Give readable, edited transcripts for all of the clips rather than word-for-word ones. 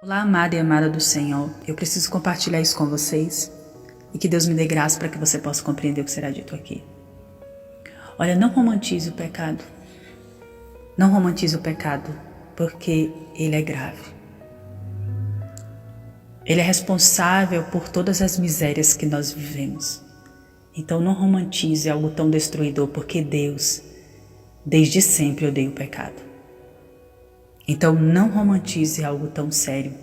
Olá, amada e amada do Senhor. Eu preciso compartilhar isso com vocês e que Deus me dê graça para que você possa compreender o que será dito aqui. Olha, não romantize o pecado. Não romantize o pecado, porque ele é grave. Ele é responsável por todas as misérias que nós vivemos. Então não romantize algo tão destruidor, porque Deus, desde sempre, odeia o pecado. Então não romantize algo tão sério.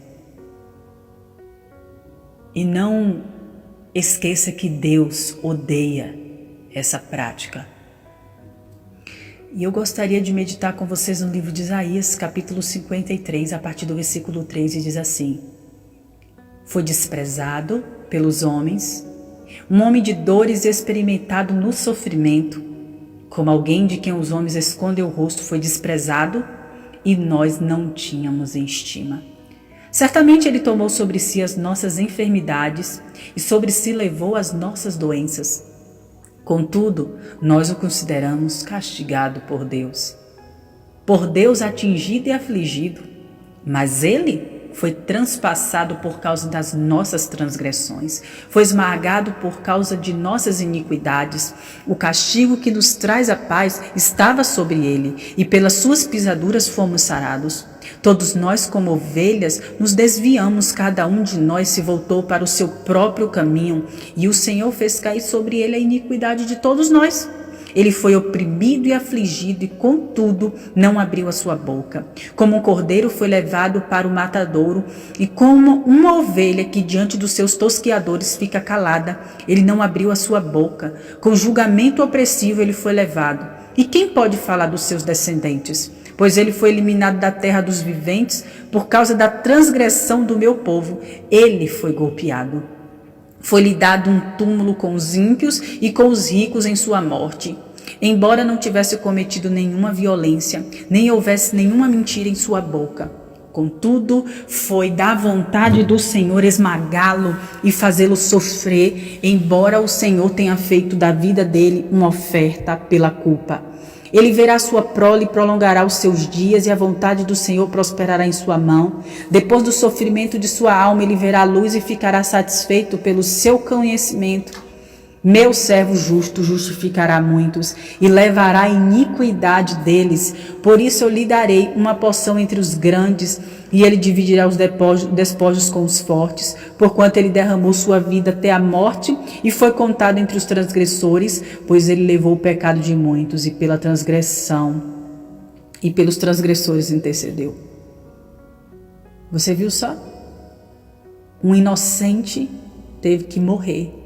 E não esqueça que Deus odeia essa prática. E eu gostaria de meditar com vocês no livro de Isaías, capítulo 53, a partir do versículo 3, e diz assim: Foi desprezado pelos homens, um homem de dores experimentado no sofrimento, como alguém de quem os homens escondem o rosto, foi desprezado e nós não tínhamos em estima. Certamente ele tomou sobre si as nossas enfermidades e sobre si levou as nossas doenças. Contudo, nós o consideramos castigado por Deus atingido e afligido, mas ele foi transpassado por causa das nossas transgressões, foi esmagado por causa de nossas iniquidades. O castigo que nos traz a paz estava sobre ele, e pelas suas pisaduras fomos sarados. Todos nós, como ovelhas, nos desviamos, cada um de nós se voltou para o seu próprio caminho, e o Senhor fez cair sobre ele a iniquidade de todos nós. Ele foi oprimido e afligido, e contudo não abriu a sua boca. Como um cordeiro foi levado para o matadouro, e como uma ovelha que diante dos seus tosqueadores fica calada, ele não abriu a sua boca. Com julgamento opressivo ele foi levado. E quem pode falar dos seus descendentes? Pois ele foi eliminado da terra dos viventes por causa da transgressão do meu povo. Ele foi golpeado. Foi-lhe dado um túmulo com os ímpios e com os ricos em sua morte. Embora não tivesse cometido nenhuma violência, nem houvesse nenhuma mentira em sua boca. Contudo, foi da vontade do Senhor esmagá-lo e fazê-lo sofrer, embora o Senhor tenha feito da vida dele uma oferta pela culpa. Ele verá sua prole e prolongará os seus dias, e a vontade do Senhor prosperará em sua mão. Depois do sofrimento de sua alma, ele verá a luz e ficará satisfeito pelo seu conhecimento. Meu servo justo justificará muitos e levará a iniquidade deles. Por isso eu lhe darei uma porção entre os grandes, e ele dividirá os despojos com os fortes, porquanto ele derramou sua vida até a morte e foi contado entre os transgressores, pois ele levou o pecado de muitos e pela transgressão e pelos transgressores intercedeu. Você viu só? Um inocente teve que morrer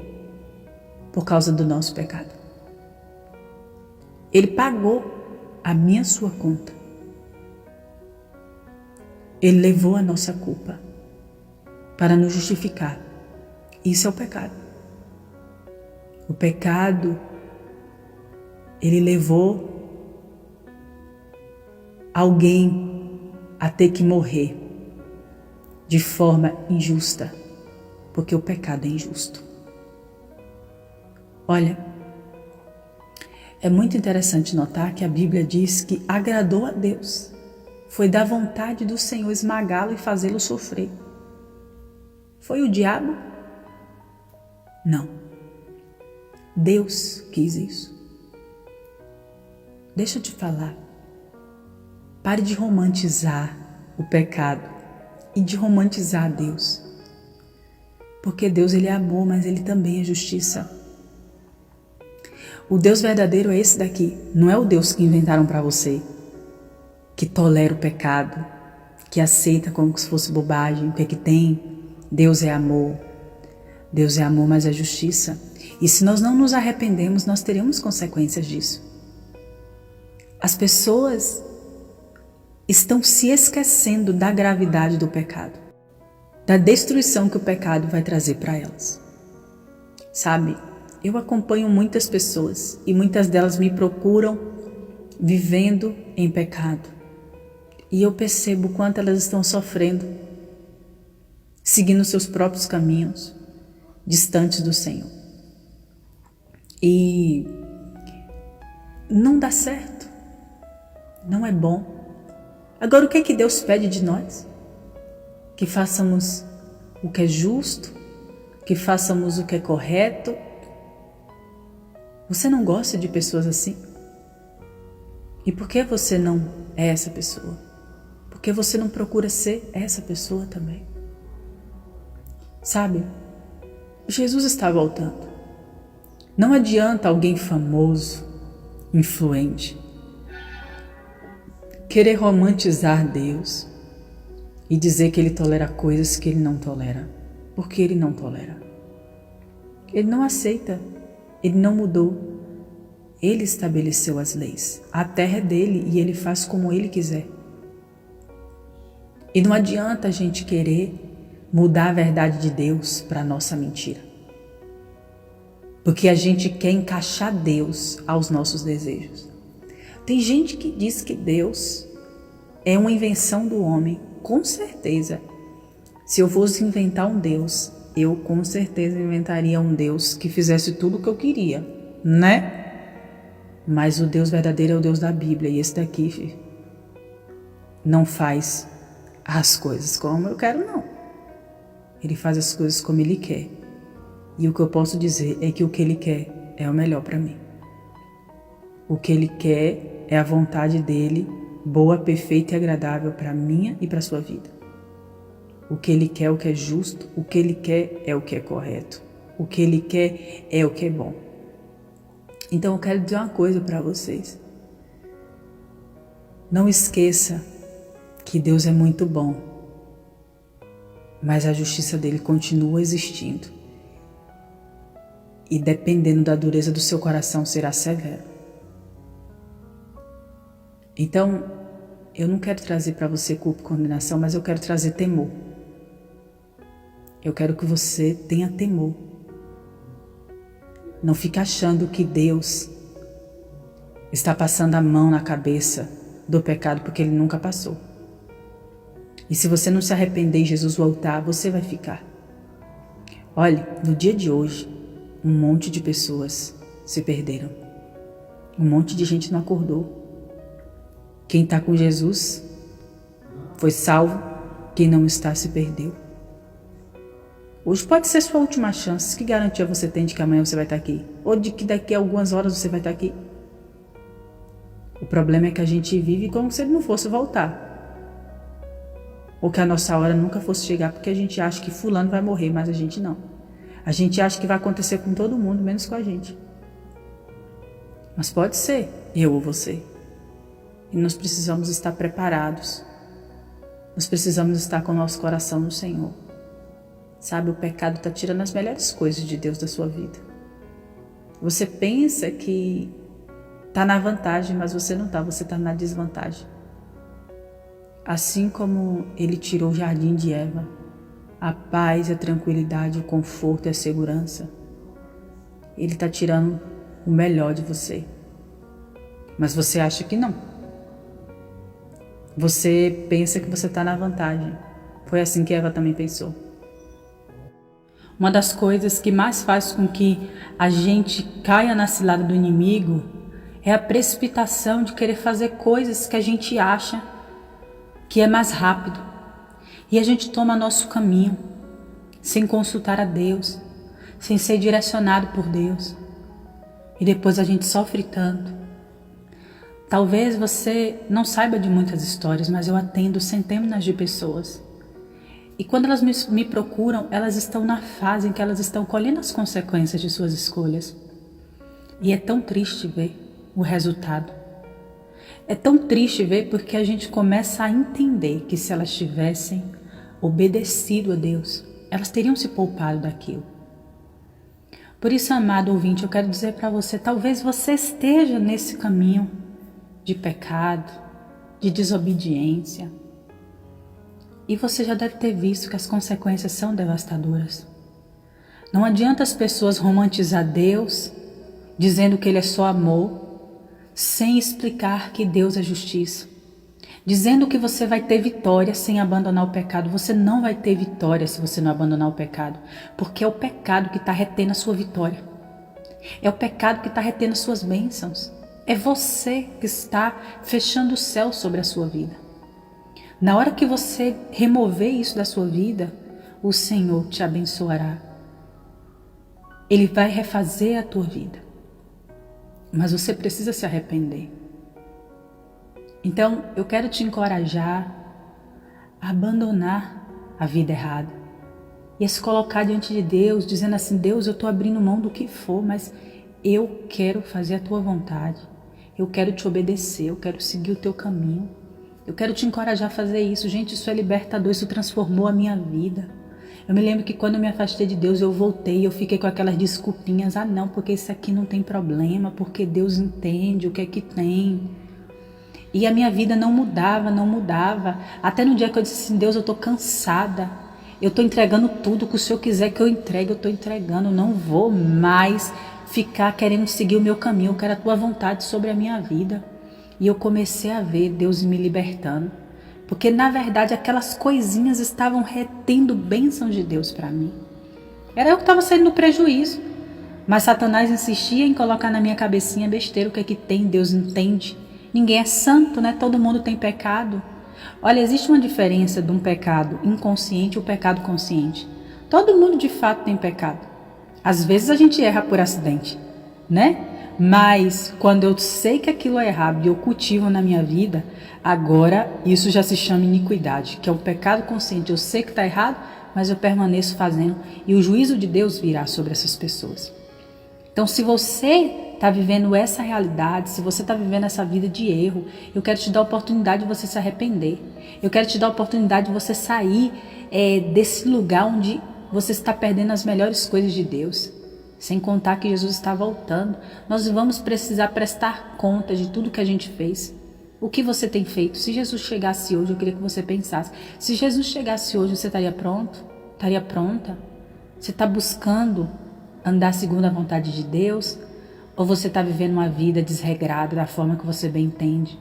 por causa do nosso pecado. Ele pagou a minha sua conta. Ele levou a nossa culpa para nos justificar. Isso é o pecado. O pecado, ele levou alguém a ter que morrer de forma injusta, porque o pecado é injusto. Olha, é muito interessante notar que a Bíblia diz que agradou a Deus. Foi da vontade do Senhor esmagá-lo e fazê-lo sofrer. Foi o diabo? Não. Deus quis isso. Deixa eu te falar. Pare de romantizar o pecado e de romantizar Deus. Porque Deus, ele é amor, mas ele também é justiça. O Deus verdadeiro é esse daqui. Não é o Deus que inventaram para você, que tolera o pecado, que aceita como se fosse bobagem, porque que tem. Deus é amor. Deus é amor, mas é justiça. E se nós não nos arrependemos, nós teremos consequências disso. As pessoas estão se esquecendo da gravidade do pecado, da destruição que o pecado vai trazer para elas. Sabe, eu acompanho muitas pessoas e muitas delas me procuram vivendo em pecado. E eu percebo o quanto elas estão sofrendo, seguindo seus próprios caminhos, distantes do Senhor. E não dá certo, não é bom. Agora, o que é que Deus pede de nós? que façamos o que é justo, que façamos o que é correto. Você não gosta de pessoas assim? E por que você não é essa pessoa? Por que você não procura ser essa pessoa também? Sabe, Jesus está voltando. Não adianta alguém famoso, influente, querer romantizar Deus e dizer que Ele tolera coisas que Ele não tolera. Porque Ele não tolera. Ele não aceita. Ele não mudou. Ele estabeleceu as leis. A terra é dele e Ele faz como Ele quiser. E não adianta a gente querer mudar a verdade de Deus para a nossa mentira. Porque a gente quer encaixar Deus aos nossos desejos. Tem gente que diz que Deus é uma invenção do homem. Com certeza. Se eu fosse inventar um Deus, eu com certeza inventaria um Deus que fizesse tudo o que eu queria, né? Mas o Deus verdadeiro é o Deus da Bíblia. E esse daqui, filho, não faz as coisas como eu quero, não. Ele faz as coisas como Ele quer. E o que eu posso dizer é que o que Ele quer é o melhor para mim. O que Ele quer é a vontade dEle, boa, perfeita e agradável para minha e para a sua vida. O que Ele quer é o que é justo, o que Ele quer é o que é correto. O que Ele quer é o que é bom. Então eu quero dizer uma coisa para vocês. Não esqueça que Deus é muito bom, mas a justiça dele continua existindo. E dependendo da dureza do seu coração, será severo. Então, eu não quero trazer para você culpa e condenação, mas eu quero trazer temor. Eu quero que você tenha temor. Não fique achando que Deus está passando a mão na cabeça do pecado, porque Ele nunca passou. E se você não se arrepender e Jesus voltar, você vai ficar. Olhe, no dia de hoje, um monte de pessoas se perderam. Um monte de gente não acordou. Quem está com Jesus foi salvo, quem não está se perdeu. Hoje pode ser sua última chance. Que garantia você tem de que amanhã você vai estar aqui? Ou de que daqui a algumas horas você vai estar aqui? O problema é que a gente vive como se ele não fosse voltar. Ou que a nossa hora nunca fosse chegar, porque a gente acha que fulano vai morrer, mas a gente não. A gente acha que vai acontecer com todo mundo, menos com a gente. Mas pode ser eu ou você. E nós precisamos estar preparados. Nós precisamos estar com o nosso coração no Senhor. Sabe, o pecado está tirando as melhores coisas de Deus da sua vida. Você pensa que está na vantagem, mas você não está, você está na desvantagem. Assim como Ele tirou o jardim de Eva, a paz, a tranquilidade, o conforto e a segurança, Ele está tirando o melhor de você. Mas você acha que não. Você pensa que você está na vantagem. Foi assim que Eva também pensou. Uma das coisas que mais faz com que a gente caia na cilada do inimigo é a precipitação de querer fazer coisas que a gente acha que é mais rápido. E a gente toma nosso caminho, sem consultar a Deus, sem ser direcionado por Deus. E depois a gente sofre tanto. Talvez você não saiba de muitas histórias, mas eu atendo centenas de pessoas. E quando elas me procuram, elas estão na fase em que elas estão colhendo as consequências de suas escolhas. E é tão triste ver o resultado. É tão triste ver porque a gente começa a entender que se elas tivessem obedecido a Deus, elas teriam se poupado daquilo. Por isso, amado ouvinte, eu quero dizer para você, talvez você esteja nesse caminho de pecado, de desobediência. E você já deve ter visto que as consequências são devastadoras. Não adianta as pessoas romantizar Deus, dizendo que Ele é só amor, sem explicar que Deus é justiça. Dizendo que você vai ter vitória sem abandonar o pecado. Você não vai ter vitória se você não abandonar o pecado. Porque é o pecado que está retendo a sua vitória. É o pecado que está retendo as suas bênçãos. É você que está fechando o céu sobre a sua vida. Na hora que você remover isso da sua vida, o Senhor te abençoará. Ele vai refazer a tua vida. Mas você precisa se arrepender. Então, eu quero te encorajar a abandonar a vida errada e a se colocar diante de Deus, dizendo assim: Deus, eu estou abrindo mão do que for, mas eu quero fazer a tua vontade. Eu quero te obedecer, eu quero seguir o teu caminho. Eu quero te encorajar a fazer isso. Gente, isso é libertador, isso transformou a minha vida. Eu me lembro que quando eu me afastei de Deus, eu voltei, eu fiquei com aquelas desculpinhas. Ah, não, porque isso aqui não tem problema, porque Deus entende o que é que tem. E a minha vida não mudava. Até no dia que eu disse assim: Deus, eu estou cansada. Eu estou entregando tudo que o Senhor quiser que eu entregue, eu estou entregando. Eu não vou mais ficar querendo seguir o meu caminho. Eu quero a tua vontade sobre a minha vida. E eu comecei a ver Deus me libertando. Porque, na verdade, aquelas coisinhas estavam retendo bênçãos de Deus para mim. Era eu que estava saindo no prejuízo. Mas Satanás insistia em colocar na minha cabecinha besteira. O que é que tem? Deus entende. Ninguém é santo, né? Todo mundo tem pecado. Olha, existe uma diferença de um pecado inconsciente e o pecado consciente. Todo mundo, de fato, tem pecado. Às vezes a gente erra por acidente, né? Mas quando eu sei que aquilo é errado e eu cultivo na minha vida, agora isso já se chama iniquidade, que é o pecado consciente. Eu sei que está errado, mas eu permaneço fazendo e o juízo de Deus virá sobre essas pessoas. Então, se você está vivendo essa realidade, se você está vivendo essa vida de erro, eu quero te dar a oportunidade de você se arrepender. Eu quero te dar a oportunidade de você sair desse lugar onde você está perdendo as melhores coisas de Deus. Sem contar que Jesus está voltando. Nós vamos precisar prestar conta de tudo que a gente fez. O que você tem feito? Se Jesus chegasse hoje, eu queria que você pensasse. Se Jesus chegasse hoje, você estaria pronto? Estaria pronta? Você está buscando andar segundo a vontade de Deus? Ou você está vivendo uma vida desregrada da forma que você bem entende?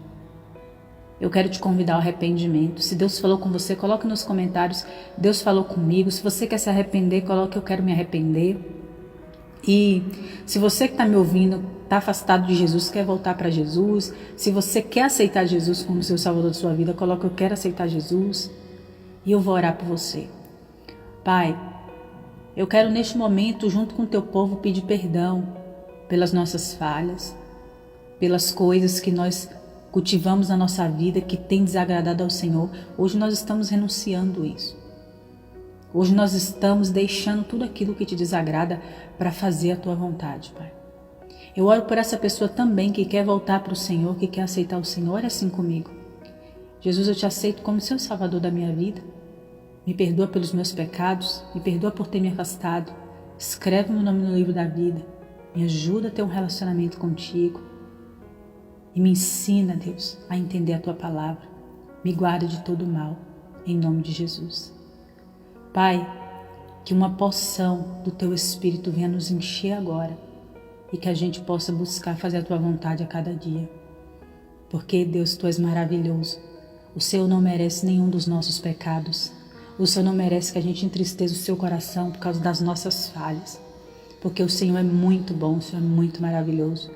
Eu quero te convidar ao arrependimento. Se Deus falou com você, coloque nos comentários: Deus falou comigo. Se você quer se arrepender, coloque: eu quero me arrepender. E se você que está me ouvindo está afastado de Jesus, quer voltar para Jesus, se você quer aceitar Jesus como seu Salvador de sua vida, coloque: eu quero aceitar Jesus. E eu vou orar por você. Pai, eu quero neste momento, junto com o teu povo, pedir perdão pelas nossas falhas, pelas coisas que nós cultivamos na nossa vida que tem desagradado ao Senhor. Hoje nós estamos renunciando isso. Hoje nós estamos deixando tudo aquilo que te desagrada para fazer a tua vontade, Pai. Eu oro por essa pessoa também que quer voltar para o Senhor, que quer aceitar o Senhor. Ore assim comigo. Jesus, eu te aceito como seu Salvador da minha vida. Me perdoa pelos meus pecados, me perdoa por ter me afastado. Escreve meu nome no livro da vida. Me ajuda a ter um relacionamento contigo. E me ensina, Deus, a entender a tua palavra. Me guarda de todo mal, em nome de Jesus. Pai, que uma porção do teu Espírito venha nos encher agora e que a gente possa buscar fazer a tua vontade a cada dia. Porque, Deus, tu és maravilhoso. O Senhor não merece nenhum dos nossos pecados. O Senhor não merece que a gente entristeça o seu coração por causa das nossas falhas. Porque o Senhor é muito bom, o Senhor é muito maravilhoso.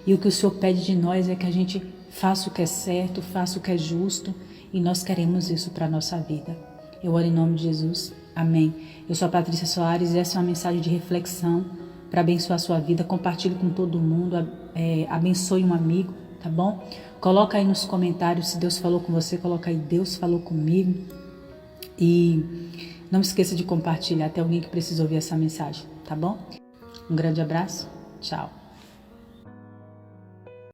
E o que o Senhor pede de nós é que a gente faça o que é certo, faça o que é justo. E nós queremos isso para a nossa vida. Eu oro em nome de Jesus. Amém. Eu sou a Patrícia Soares e essa é uma mensagem de reflexão para abençoar a sua vida. Compartilhe com todo mundo, abençoe um amigo, tá bom? Coloca aí nos comentários se Deus falou com você, coloca aí: Deus falou comigo. E não esqueça de compartilhar até alguém que precisa ouvir essa mensagem, tá bom? Um grande abraço, tchau.